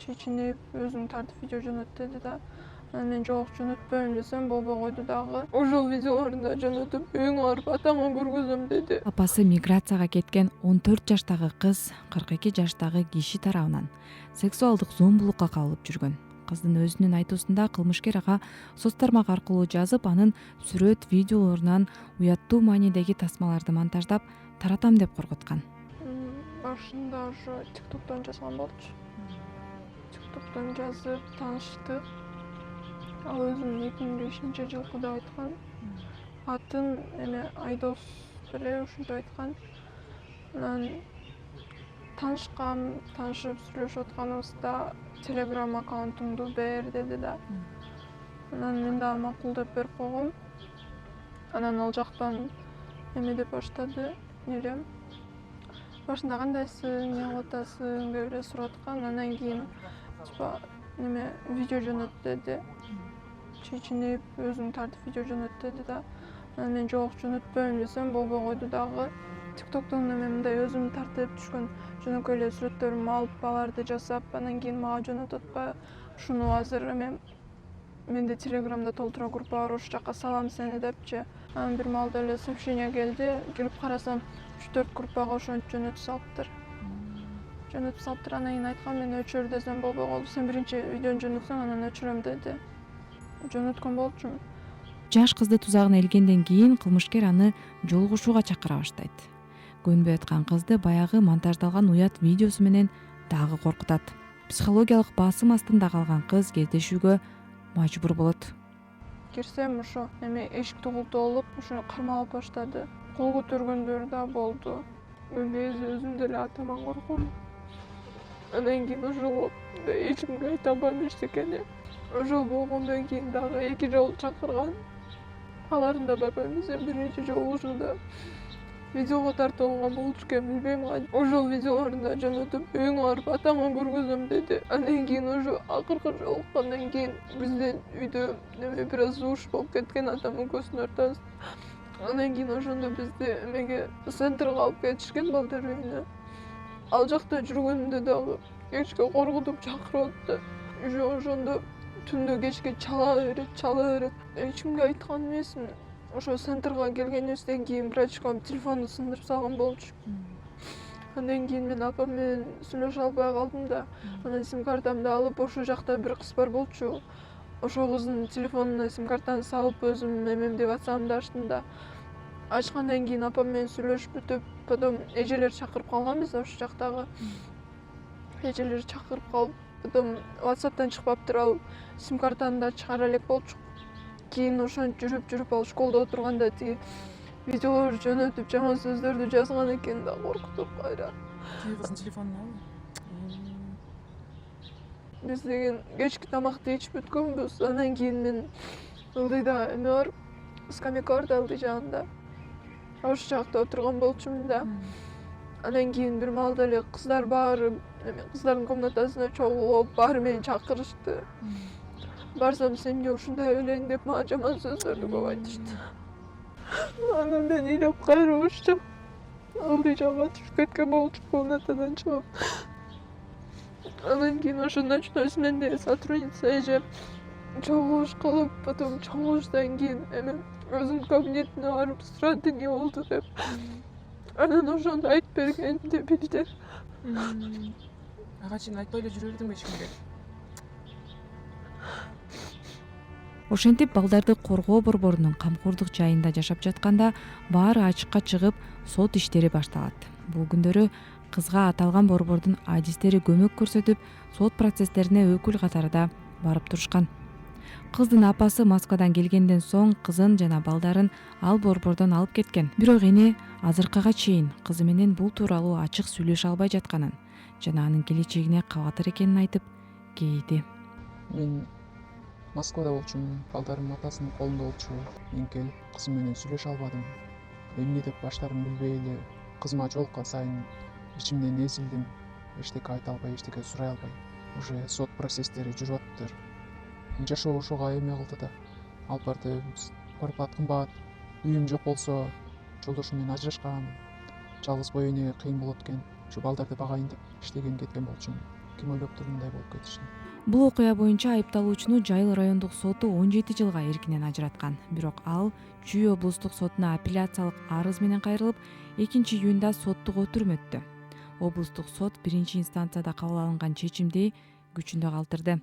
чечинип өзүм тартып видео жөнөт деди да. Анан мен жок жөнөтпөйм десем болбой койду дагы. Ошол видеолорун да жөнөтүп үйүңө барып атаңа көргөзөм деди. Апасы миграцияга кеткен 14 жаштагы кыз 42 жаштагы киши тарабынан сексуалдык зомбулукка кабылып жүргөн. Кыздын өзүнүн айтуусунда кылмышкер ага соц тармак аркылуу жазып, анын сүрөт видеолорунан уяттуу маанидеги тасмаларды монтаждап таратам деп коркуткан. Башында ошо TikTok'тон жазган болчу. TikTok'тон жазып тааныштык. Ал өзүн 2005-жылкы деп айткан. Атын Айдос деле ушинтип айткан. Анан таанышып сүйлөшүп атканыбызда Telegram аккаунтуңду бер деди да. Анан мен дагы макул деп берип койгом. Анан ал жактан деп баштады. Башында кандайсың, эмне кылып атасың деп эле сурап аткан. Андан кийин видео жөнөт деди. Чечинип өзүм тартып видео жөнөт деди да. Анан мен жок жөнөтпөйм десем болбой койду дагы. TikTok'тон мындай өзүм тартып түшкөн жөнөкөй эле сүрөттөрүмдү алып аларды жасап, анан кийин мага жөнөтүп атпайбы. Ушуну азыр менде Telegram'да толтура группа бар, ошол жака салам сени депчи. Анан бир маалда эле сообщение келди. Кирип карасам 3-4 группага ошентип жөнөтүп салыптыр. Анан кийин айткан, мен өчүр десем болбой калды. Сен биринчи видеону жөнөтсөң, анан өчүрөм деди. Жөнөткөн болчумун. Жаш кызды тузагына илгенден кийин кылмышкер аны жолугушууга чакыра баштайт. Көнбөй аткан кызды баягы монтаждалган уят видеосу менен дагы коркутат. Психологиялык басым астында калган кыз кездешүүгө мажбур болот. Кирсем ошо эшикти култоолуп, ошо кармалап баштады. Кол көтөргөндөр да болду. Мен өзүм деле атаман корком. Андан кийин ошол эч кимге айта албайм эчтекени. Ошол болгондон кийин дагы 2 жолу чакырган. Аларын да барбайм десем, биринчи жолу ушунда видеого тартып алган болчу экен, билбейм кантип. Ошол видеолорун да жөнөтүп үйүңө барып атаңа көргөзөм деди. Андан кийин ошо акыркы жолуккандан кийин биздин үйдө бир аз уруш болуп кеткен, атамын көзүнө ортосунда. Андан кийин ошондо бизди центрге алып кетишкен, балдар үйүнө. Ал жакта жүргөндө дагы кечке коркутуп чакырып атты. Ошондо түндө кечке чала берет. Эч кимге айткан эмесмин. Ошо центрга келгенибизден кийин врачка телефонду сындырып салган болчу. Андан кийин мен апам менен сүйлөшө албай калдым да. Анан сим-картамды алып, ошол жакта бир кыз бар болчу. Ошол кыздын телефонуна сим-картаны салып, өзүм деп WhatsApp'ымды ачтым да. Ачкандан кийин апам менен сүйлөшүп бүтүп, потом эжелер чакырып калганбыз ошол жактагы. Эжелер чакырып калып, потом WhatsApp'тан чыкпаптыр, ал сим-картаны да чыгара элек болчу. Кийин ошентип жүрүп ал школдо отурганда тиги видеолор жөнөтүп жаман сөздөрдү жазган экен да, коркутуп кайра. Тиги кыздын телефонун алып. Биз деген кечки тамакты ичип бүткөнбүз. Андан кийин мен ылдыйда бар, скамейка бар да ылдый жагында. Ошол жакта отурган болчумун да. Андан кийин бир маалда эле кыздар баары кыздардын комнатасына чогулуп, баары мени чакырышты. Барсам, сен эмне ушундай элең деп мага жаман сөздөрдү көп айтышты. Анан мен ыйлап кайра ошо ылдый жакка түшүп кеткен болчу, комнатадан чыгып. Андан кийин ошондон менде сотрудница эже чогулуш кылып, потом чогулуштан кийин өзүнүн кабинетине барып сурады, эмне болду деп. Анан ошондо айтып берген деп билди. Ага чейин айтпай эле жүрө бердиңби эч кимге? Ошентип балдарды коргоо борборунун камкордук жайында жашап жатканда баары ачыкка чыгып, сот иштери башталат. Бул күндөрү кызга аталган борбордун адистери көмөк көрсөтүп, сот процесстерине өкүл катарында барып турушкан. Кыздын апасы Москвадан келгенден соң кызын жана балдарын ал борбордон алып кеткен. Бирок эне азыркыга чейин кызы менен бул тууралуу ачык сүйлөшө албай жатканын жана анын келечегине кабатыр экенин айтып кейиди. Мен Москвада болчумун, балдарым атасынын колунда болчу. Мен келип кызым менен сүйлөшө албадым. Эмне деп баштарын билбей эле кызыма жолуккан сайын ичимден эзилдим. Эчтеке айта албай, эчтеке сурай албай. Уже сот процесстери жүрүп атыптыр. Жашоо ошого эме кылды да. Алып барды, квартплата кымбат, үйүм жок болсо, жолдошум менен ажырашкам. Жалгыз бой энеге кыйын болот экен. Ушу балдарды багайын деп иштеген кеткен болчумун. ким ойлоп тургундай болуп кетишти. Бул окуя боюнча айыпталуучуну Жайыл райондук соту 17 жылга эркинен ажыраткан. Бирок ал Чүй облустук сотуна апелляциялык арыз менен кайрылып, 2-июнда соттук отурум өттү. Облустук сот 1-инстанцияда кабыл алынган чечимди күчүндө калтырды.